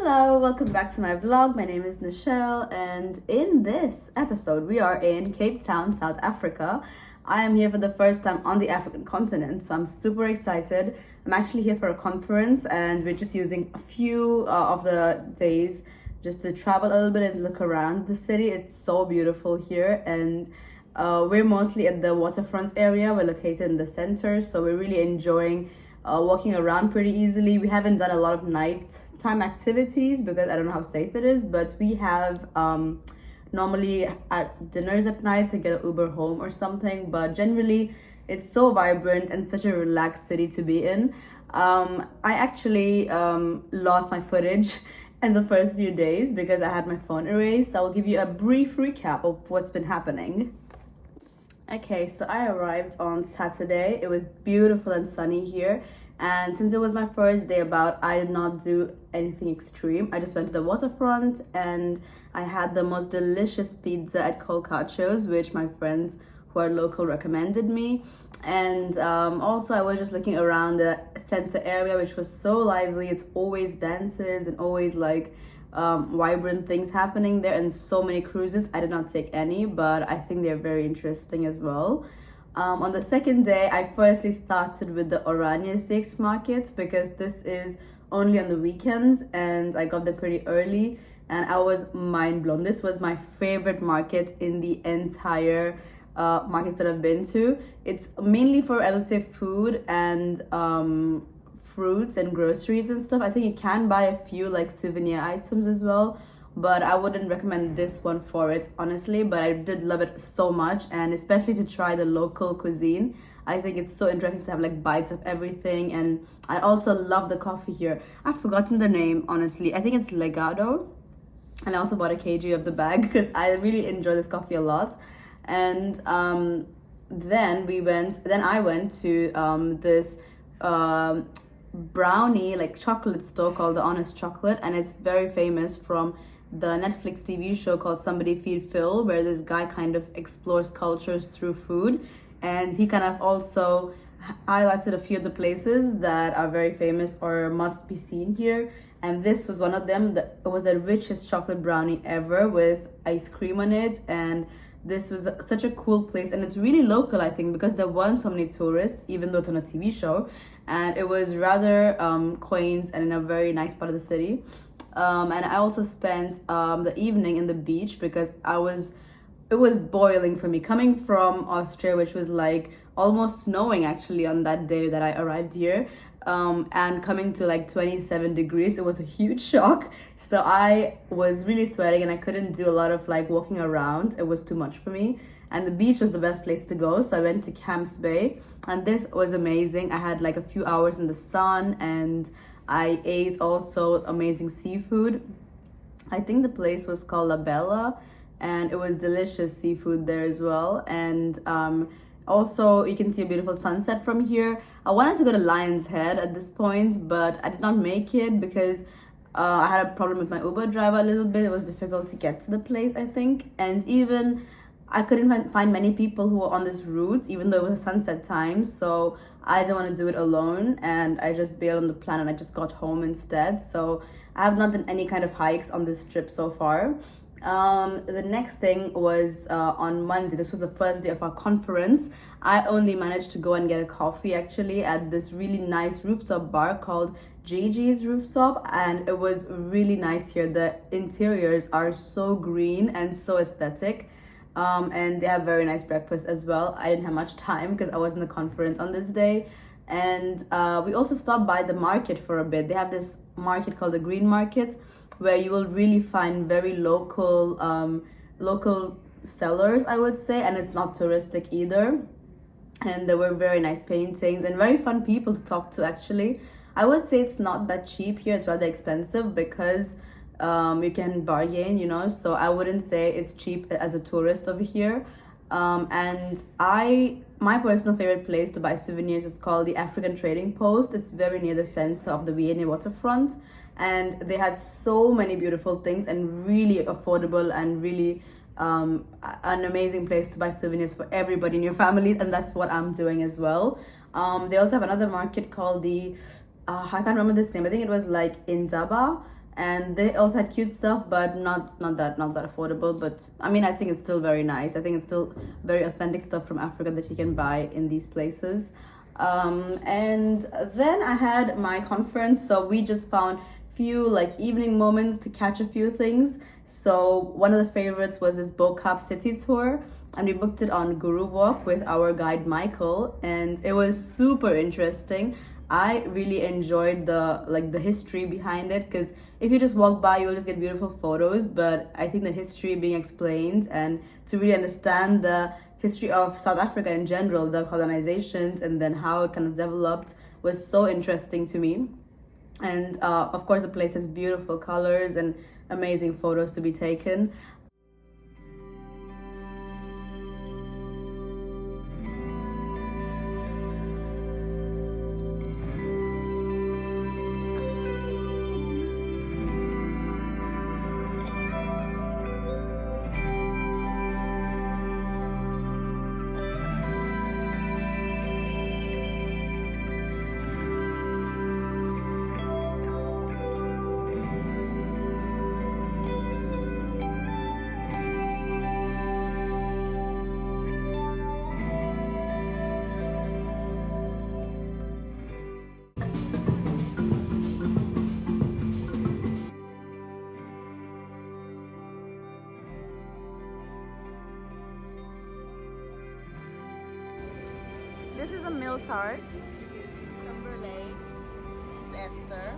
Hello, welcome back to my vlog. My name is Nishelle, and in this episode we are in Cape Town, South Africa. I am here for the first time on the African continent, so I'm super excited. I'm actually here for a conference and we're just using a few of the days just to travel a little bit and look around the city. It's so beautiful here, and we're mostly at the waterfront area. We're located in the center, so we're really enjoying walking around pretty easily. We haven't done a lot of nighttime activities because I don't know how safe it is, but we have normally at dinners at night to get an Uber home or something. But generally, it's so vibrant and such a relaxed city to be in. I actually lost my footage in the first few days because I had my phone erased. So I'll give you a brief recap of what's been happening. Okay, so I arrived on Saturday. It was beautiful and sunny here. And since it was my first day about, I did not do anything extreme. I just went to the waterfront and I had the most delicious pizza at Colcacio's, which my friends who are local recommended me. And also I was just looking around the center area, which was so lively. It's always dances and always like vibrant things happening there, and so many cruises. I did not take any, but I think they're very interesting as well. On the second day, I firstly started with the Oranje Steaks market because this is only on the weekends, and I got there pretty early and I was mind blown. This was my favorite market in the entire markets that I've been to. It's mainly for, I would say, food and fruits and groceries and stuff. I think you can buy a few like souvenir items as well, but I wouldn't recommend this one for it, honestly. But I did love it so much, and especially to try the local cuisine. I think it's so interesting to have like bites of everything. And I also love the coffee here. I've forgotten the name, honestly. I think it's Legado. And I also bought a kg of the bag because I really enjoy this coffee a lot. And then I went to this brownie like chocolate store called the Honest Chocolate, and it's very famous from the Netflix TV show called Somebody Feed Phil, where this guy kind of explores cultures through food, and he kind of also highlighted a few of the places that are very famous or must be seen here, and this was one of them. It was the richest chocolate brownie ever with ice cream on it, and this was such a cool place, and it's really local, I think, because there weren't so many tourists, even though it's on a TV show, and it was rather quaint and in a very nice part of the city. And I also spent the evening in the beach because it was boiling for me coming from Austria, which was like almost snowing actually on that day that I arrived here. And coming to like 27 degrees, it was a huge shock. So I was really sweating and I couldn't do a lot of like walking around. It was too much for me. And the beach was the best place to go. So I went to Camps Bay, and this was amazing. I had like a few hours in the sun, and I ate also amazing seafood. I think the place was called La Bella, and it was delicious seafood there as well. And also, you can see a beautiful sunset from here. I wanted to go to Lion's Head at this point, but I did not make it because I had a problem with my Uber driver a little bit. It was difficult to get to the place, I think. And even I couldn't find many people who were on this route, even though it was a sunset time. So I didn't want to do it alone, and I just bailed on the plan and I just got home instead. So I have not done any kind of hikes on this trip so far. The next thing was on Monday. This was the first day of our conference. I only managed to go and get a coffee actually at this really nice rooftop bar called Gigi's Rooftop, and it was really nice here. The interiors are so green and so aesthetic. And they have very nice breakfast as well. I didn't have much time because I was in the conference on this day. And we also stopped by the market for a bit. They have this market called the Green Market, where you will really find very local sellers, I would say, and it's not touristic either. And there were very nice paintings and very fun people to talk to actually. I would say it's not that cheap here, it's rather expensive because you can bargain, so I wouldn't say it's cheap as a tourist over here. And my personal favorite place to buy souvenirs is called the African Trading Post. It's very near the center of the Vienna waterfront, and they had so many beautiful things and really affordable and really an amazing place to buy souvenirs for everybody in your family, and that's what I'm doing as well. They also have another market called the I can't remember this name. I think it was like Indaba, and they also had cute stuff, but not that affordable. But I mean, I think it's still very nice. I think it's still very authentic stuff from Africa that you can buy in these places. And then I had my conference, so we just found few like evening moments to catch a few things. So one of the favorites was this Kaap city tour, and we booked it on Guru Walk with our guide Michael, and it was super interesting. I really enjoyed the history behind it, because if you just walk by, you'll just get beautiful photos. But I think the history being explained, and to really understand the history of South Africa in general, the colonizations, and then how it kind of developed, was so interesting to me. And of course, the place has beautiful colors and amazing photos to be taken. This is a milk tart from Berlin. It's Esther.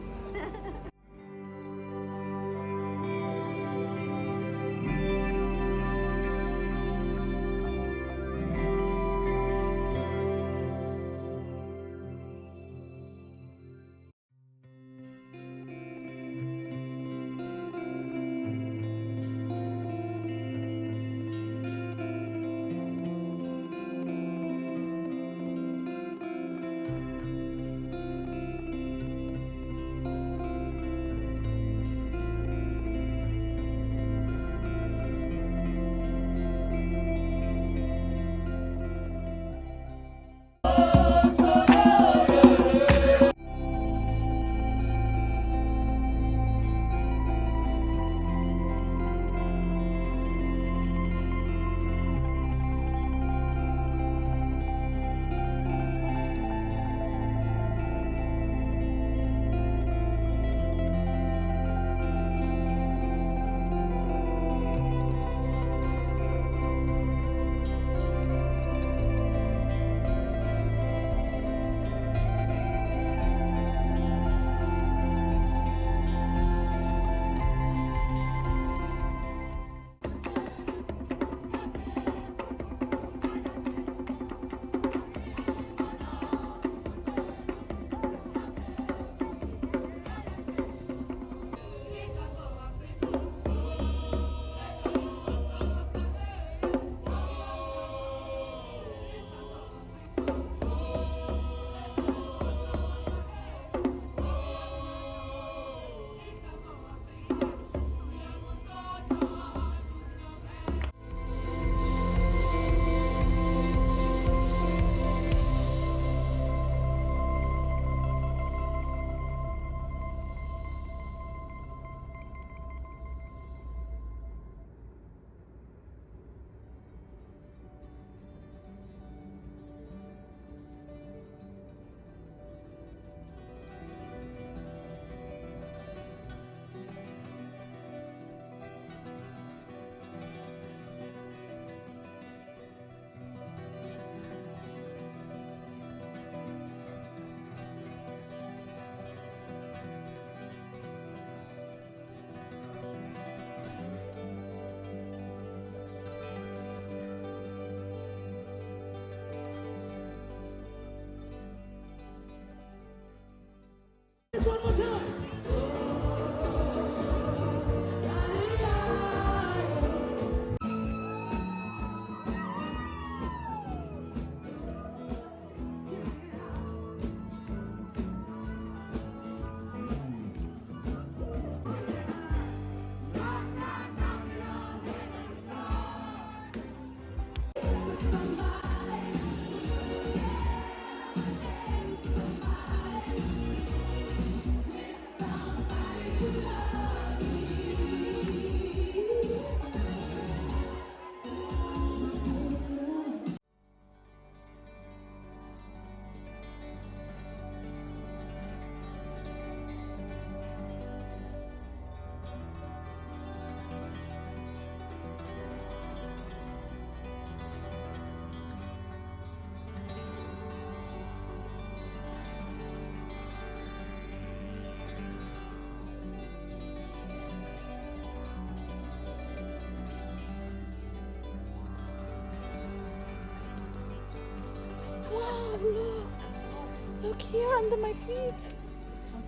here under my feet.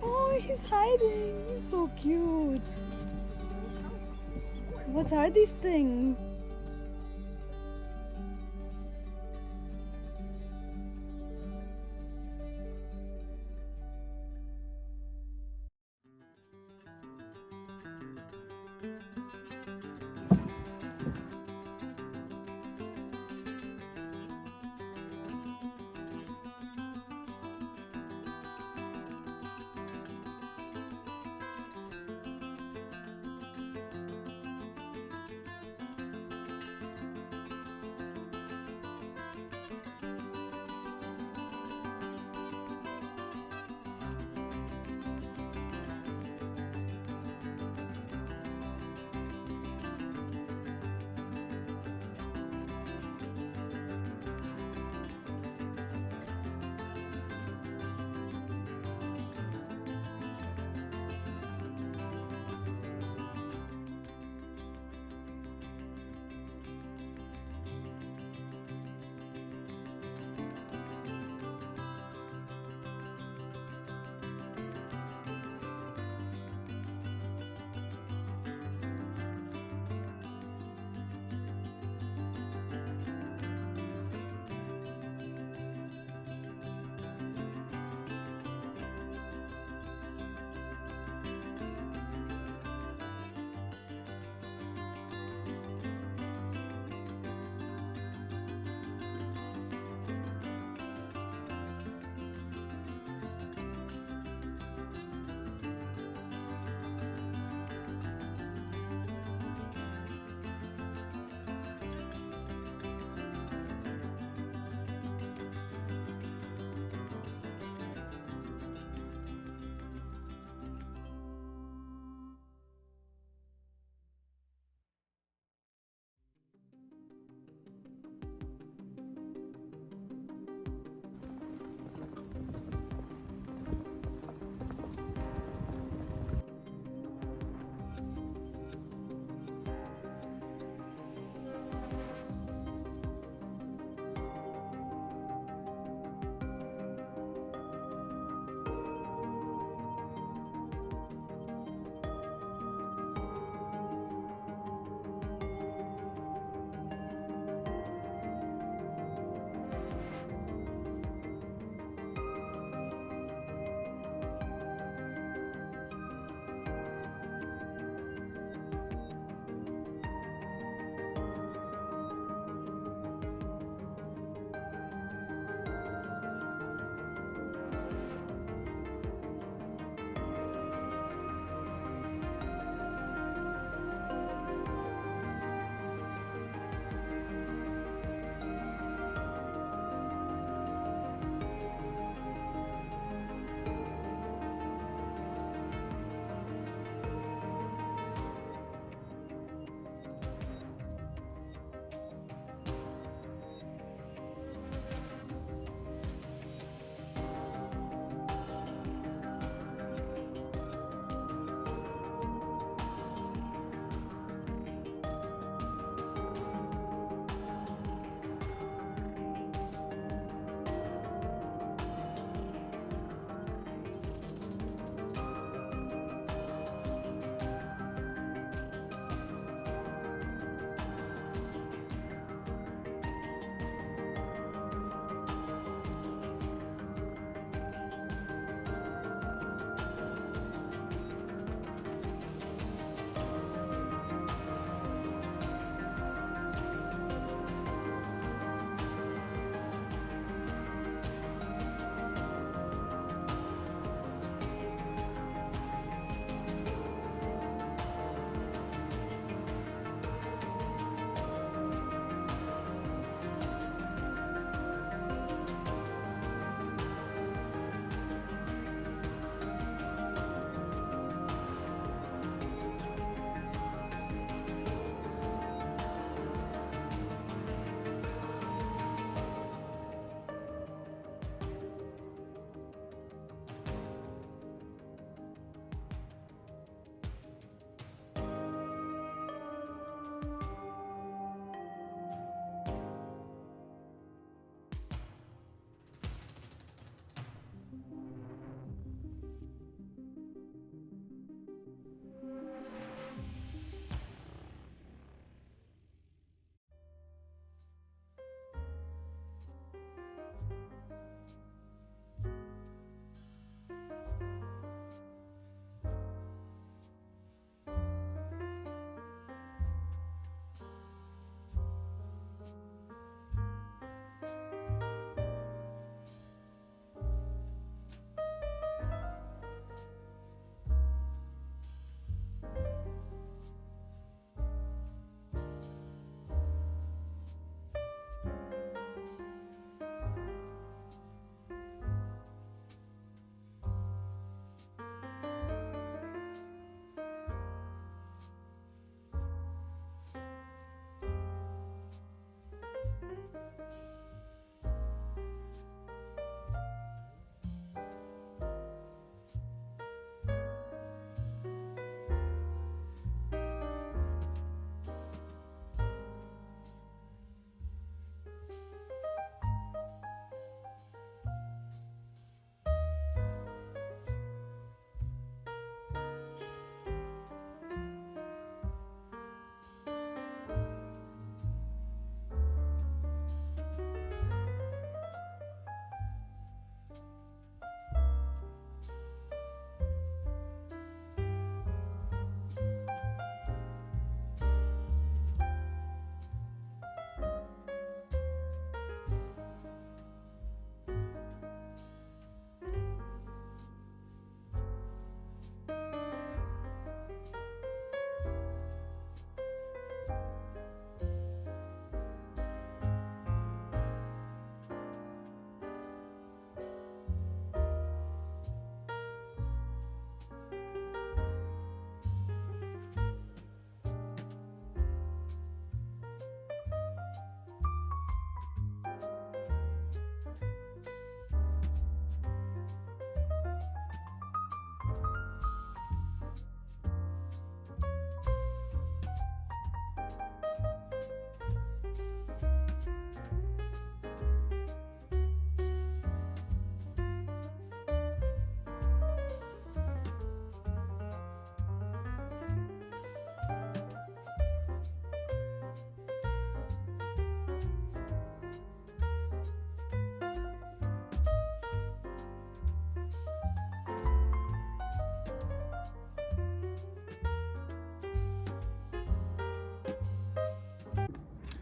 Oh, he's hiding. He's so cute. What are these things?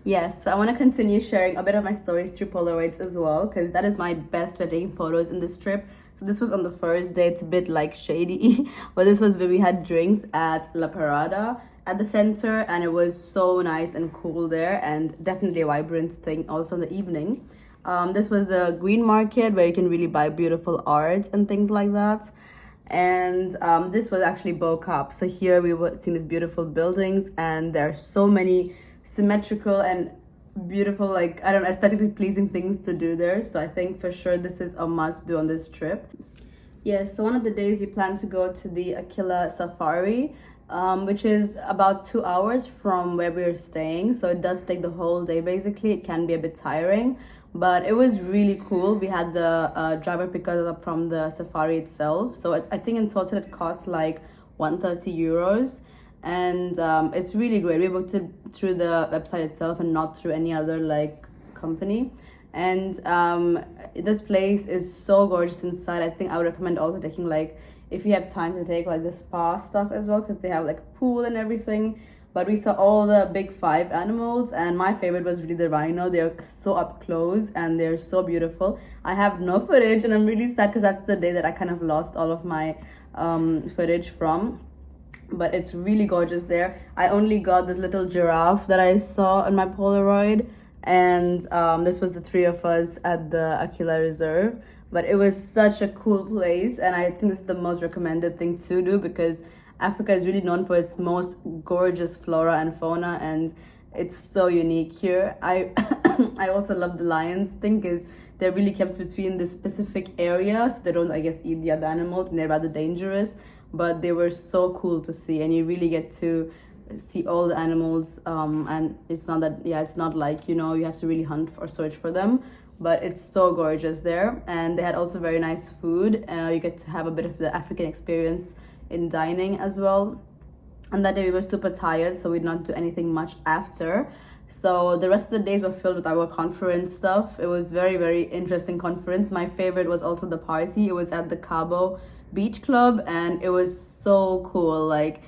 Yes, so I want to continue sharing a bit of my stories through Polaroids as well, because that is my best way of taking photos in this trip. So this was on the first day. It's a bit like shady, but this was where we had drinks at La Parada at the center, and it was so nice and cool there, and definitely a vibrant thing also in the evening. This was the green market where you can really buy beautiful art and things like that. And this was actually Kaap. So here we were seeing these beautiful buildings, and there are so many symmetrical and beautiful, like, I don't know, aesthetically pleasing things to do there. So I think for sure this is a must do on this trip. Yes, so one of the days we plan to go to the Aquila Safari, which is about 2 hours from where we're staying. So it does take the whole day basically. It can be a bit tiring, but it was really cool. We had the driver pick us up from the safari itself. So I think in total it cost like 130 euros. And it's really great. We booked it through the website itself and not through any other like company. And this place is so gorgeous inside. I think I would recommend also taking, like, if you have time to take like the spa stuff as well, because they have like a pool and everything. But we saw all the big 5 animals, and my favorite was really the rhino. They're so up close and they're so beautiful. I have no footage, and I'm really sad because that's the day that I kind of lost all of my footage from. But it's really gorgeous there. I only got this little giraffe that I saw on my Polaroid, and this was the 3 of us at the Aquila Reserve. But it was such a cool place, and I think this is the most recommended thing to do, because Africa is really known for its most gorgeous flora and fauna, and it's so unique here. I I also love the lions thing, because they're really kept between this specific area, so they don't, I guess, eat the other animals, and they're rather dangerous. But they were so cool to see, and you really get to see all the animals. And it's not that, it's not like, you have to really hunt or search for them, but it's so gorgeous there. And they had also very nice food. You get to have a bit of the African experience in dining as well. And that day we were super tired, so we did not do anything much after. So the rest of the days were filled with our conference stuff. It was very, very interesting conference. My favorite was also the party. It was at the Cabo Beach Club, and it was so cool, like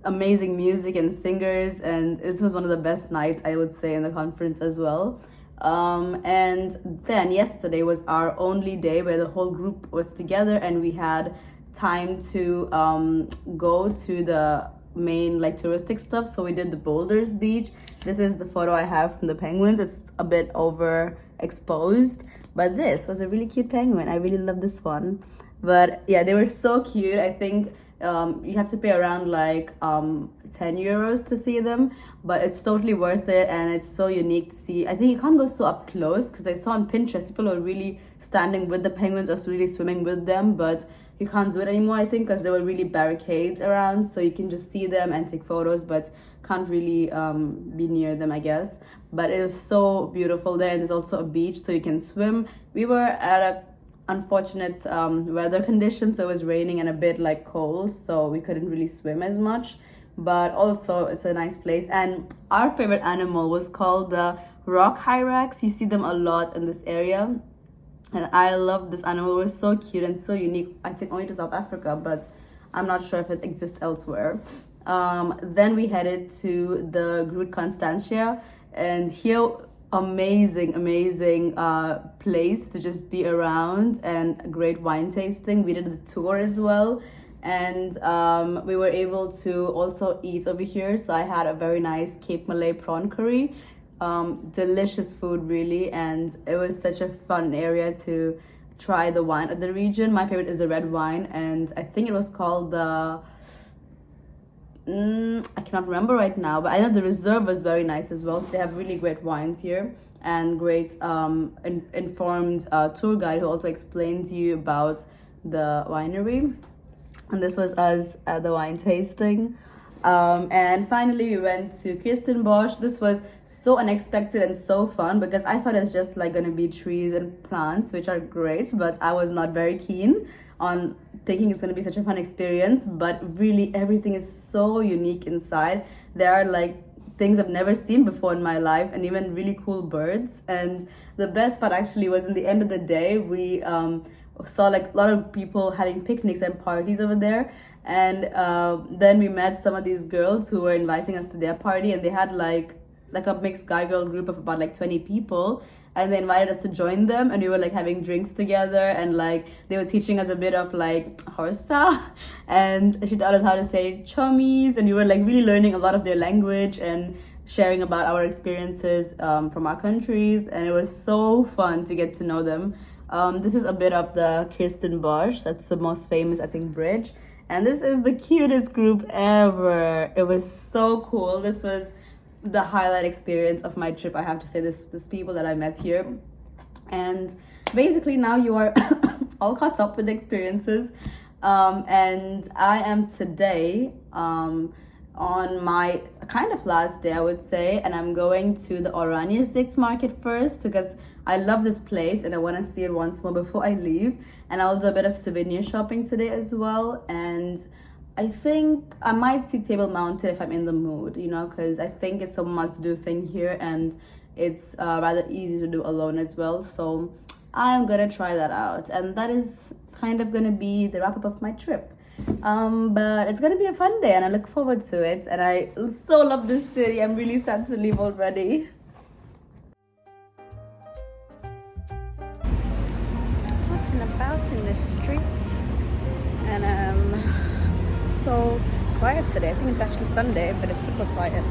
amazing music and singers, and this was one of the best nights, I would say, in the conference as well. And then yesterday was our only day where the whole group was together, and we had time to go to the main like touristic stuff. So we did the Boulders Beach. This is the photo I have from the penguins. It's a bit overexposed, but this was a really cute penguin. I really love this one. But yeah, they were so cute. I think you have to pay around like 10 euros to see them, but it's totally worth it, and it's so unique to see. I think you can't go so up close, because I saw on Pinterest people were really standing with the penguins or really swimming with them, but you can't do it anymore, I think, because there were really barricades around, so you can just see them and take photos, but can't really be near them, I guess. But it was so beautiful there, and there's also a beach so you can swim. We were at a unfortunate weather conditions, so it was raining and a bit like cold, so we couldn't really swim as much, but also it's a nice place. And our favorite animal was called the rock hyrax. You see them a lot in this area, and I love this animal. It was so cute and so unique. I think only to South Africa, but I'm not sure if it exists elsewhere. Then we headed to the Groot Constantia, and here amazing place to just be around, and a great wine tasting. We did the tour as well, and we were able to also eat over here. So I had a very nice Cape Malay prawn curry, delicious food really, and it was such a fun area to try the wine of the region. My favorite is the red wine, and I think it was called the I cannot remember right now, but I know the reserve was very nice as well. So they have really great wines here, and great informed tour guide who also explained to you about the winery. And this was us at the wine tasting. And finally we went to Kirstenbosch. This was so unexpected and so fun, because I thought it's just like gonna be trees and plants, which are great, but I was not very keen on thinking it's going to be such a fun experience. But really everything is so unique inside. There are like things I've never seen before in my life, and even really cool birds. And the best part actually was, in the end of the day, we saw like a lot of people having picnics and parties over there. And then we met some of these girls who were inviting us to their party, and they had like like a mixed guy girl group of about like 20 people, and they invited us to join them, and we were like having drinks together, and like they were teaching us a bit of like Horsa, and she taught us how to say chummies, and we were like really learning a lot of their language and sharing about our experiences from our countries, and it was so fun to get to know them. This is a bit of the Kirstenbosch, that's the most famous, I think, bridge, and this is the cutest group ever. It was so cool. This was the highlight experience of my trip, I have to say. This people that I met here, and basically now you are all caught up with the experiences, and I am today on my kind of last day, I would say, and I'm going to the Oranjestiks market first because I love this place and I want to see it once more before I leave, and I'll do a bit of souvenir shopping today as well. And I think I might see Table Mountain if I'm in the mood, you know, because I think it's a must-do thing here, and it's rather easy to do alone as well. So I'm gonna try that out, and that is kind of gonna be the wrap-up of my trip. But it's gonna be a fun day, and I look forward to it. And I so love this city. I'm really sad to leave already. Out and about in the streets, and so quiet today. I think it's actually Sunday, but it's super quiet.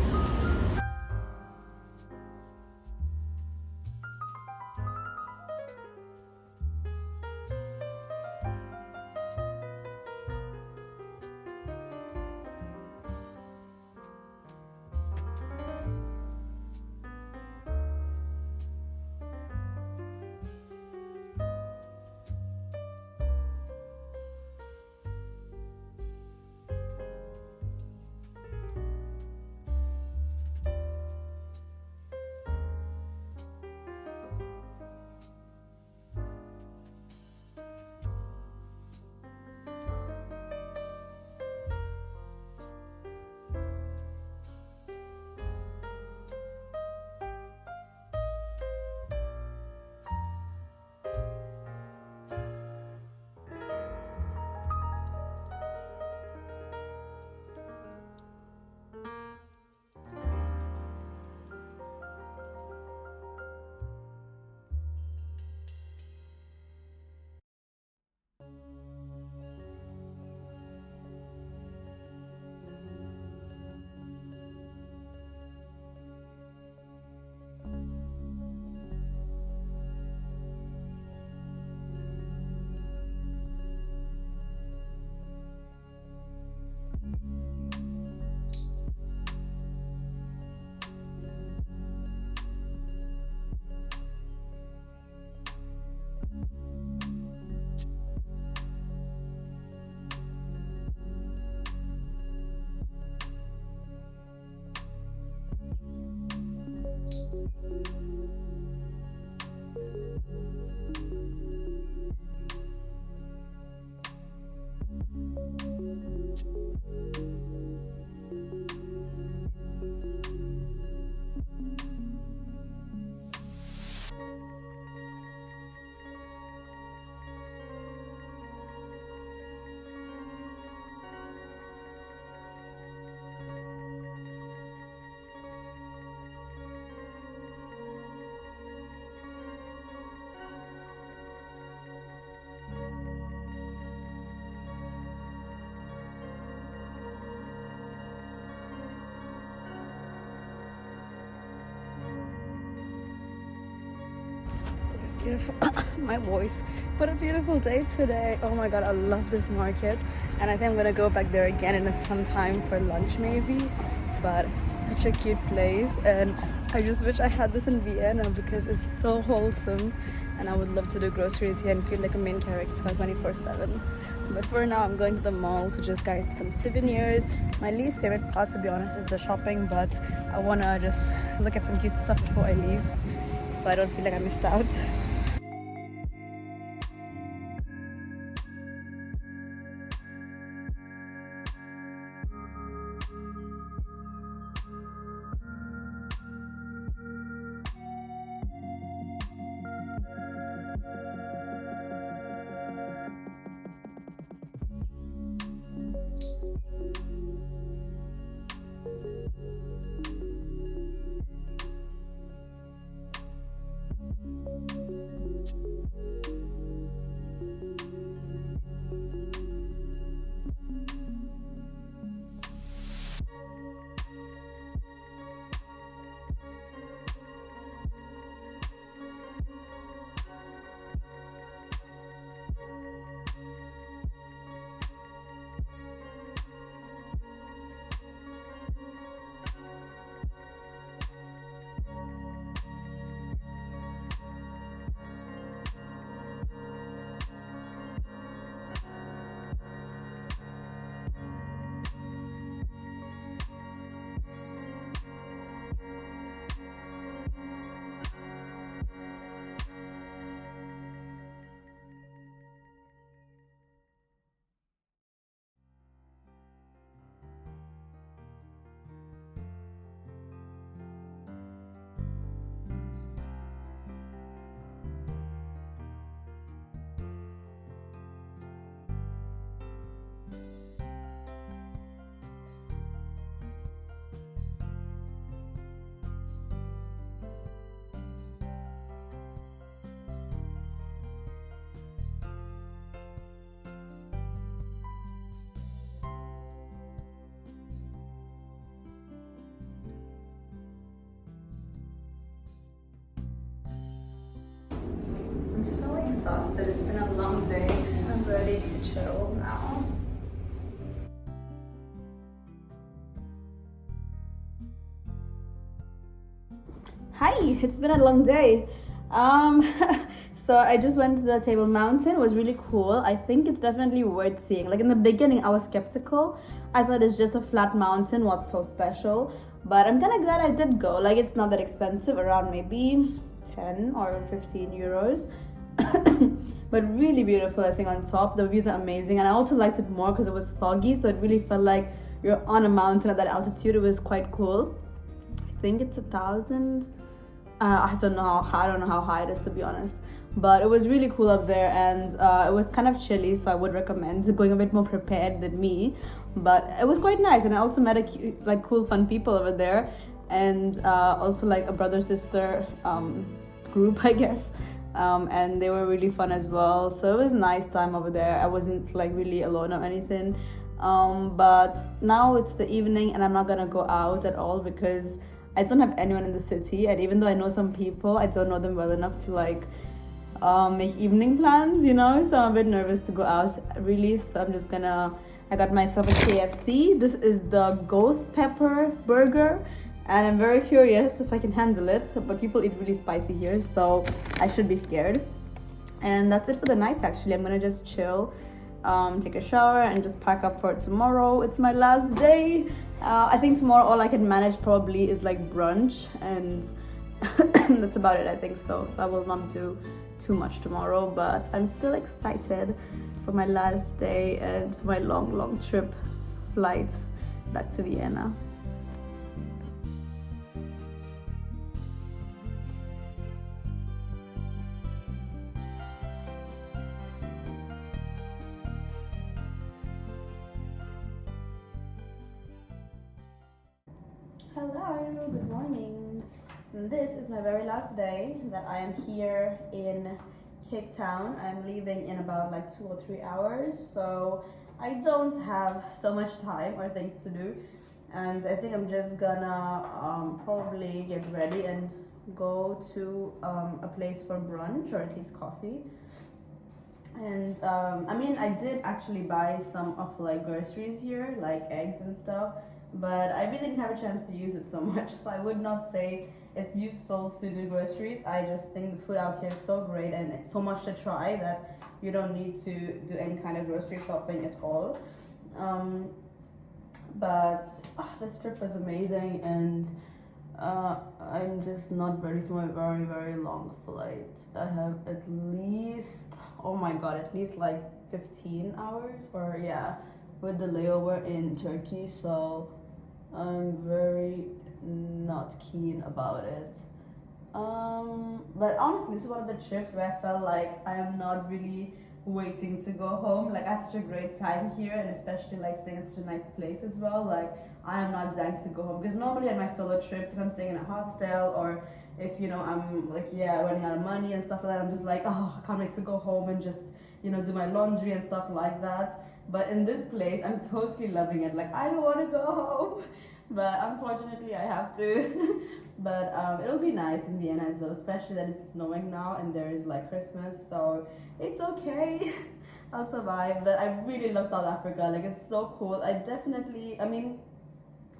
Beautiful. My voice. What a beautiful day today. Oh my god, I love this market, and I think I'm gonna go back there again in some time for lunch maybe. But it's such a cute place, and I just wish I had this in Vienna because it's so wholesome, and I would love to do groceries here and feel like a main character 24/7. But for now, I'm going to the mall to just get some souvenirs. My least favorite part, to be honest, is the shopping, but I wanna just look at some cute stuff before I leave so I don't feel like I missed out. exhausted. It's been a long day. I'm ready to chill now. Hi, it's been a long day. So I just went to the Table Mountain. It was really cool. I think it's definitely worth seeing. Like in the beginning, I was skeptical. I thought it's just a flat mountain. What's so special? But I'm kind of glad I did go. Like it's not that expensive, around maybe 10 or 15 euros. But really beautiful, I think, on top. The views are amazing. And I also liked it more because it was foggy. So it really felt like you're on a mountain at that altitude. It was quite cool. I think it's 1,000. I don't know how high it is, to be honest, but it was really cool up there, and it was kind of chilly, so I would recommend going a bit more prepared than me. But it was quite nice, and I also met cool fun people over there, and also like a brother sister group, I guess, and they were really fun as well. So it was a nice time over there. I wasn't like really alone or anything, but now it's the evening, and I'm not gonna go out at all because I don't have anyone in the city, and even though I know some people, I don't know them well enough to like make evening plans, you know. So I'm a bit nervous to go out really. So I got myself a KFC. This is the ghost pepper burger, and I'm very curious if I can handle it. But people eat really spicy here, so I should be scared. And that's it for the night. Actually, I'm gonna just chill, take a shower, and just pack up for tomorrow. It's my last day. I think tomorrow all I can manage probably is like brunch, and that's about it, I think so. So I will not do too much tomorrow, but I'm still excited for my last day and for my long trip flight back to Vienna. Hello, good morning. This is my very last day that I am here in Cape Town. I'm leaving in about like 2 or 3 hours, so I don't have so much time or things to do, and I think I'm just gonna probably get ready and go to a place for brunch, or at least coffee. And I mean, I did actually buy some of like groceries here, like eggs and stuff, but I really didn't have a chance to use it so much, so I would not say it's useful to do groceries. I just think the food out here is so great and it's so much to try that you don't need to do any kind of grocery shopping at all. But this trip was amazing, and I'm just not ready for my very long flight. I have at least, oh my god, at least like 15 hours, or yeah, with the layover in Turkey, so I'm very not keen about it. But honestly, this is one of the trips where I felt like I am not really waiting to go home. Like I had such a great time here, and especially like staying in such a nice place as well. Like I am not dying to go home, because normally on my solo trips, if I'm staying in a hostel, or if I'm like running out of money and stuff like that, I'm just like, oh, I can't wait to go home and just do my laundry and stuff like that. But in this place, I'm totally loving it. Like I don't want to go home, but unfortunately I have to. But it'll be nice in Vienna as well, especially that it's snowing now and there is like Christmas, so it's okay. I'll survive. But I really love South Africa. Like it's so cool. I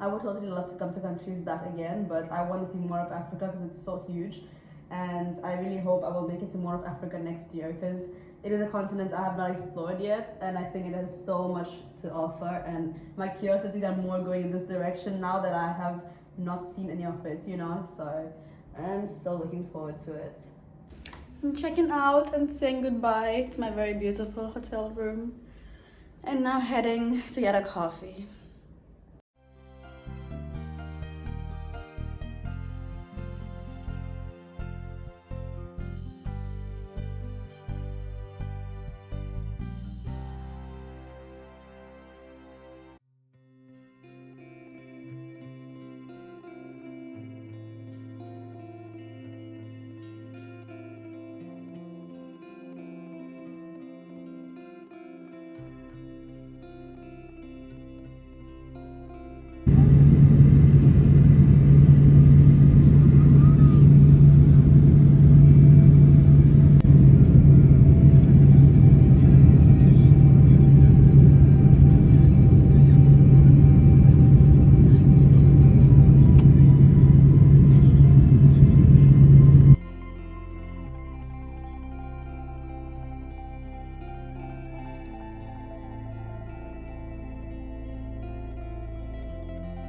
would totally love to come to countries back again, but I want to see more of Africa because it's so huge, and I really hope I will make it to more of Africa next year, because it is a continent I have not explored yet, and I think it has so much to offer, and my curiosities are more going in this direction now that I have not seen any of it, so I'm so looking forward to it. I'm checking out and saying goodbye to my very beautiful hotel room, and now heading to get a coffee.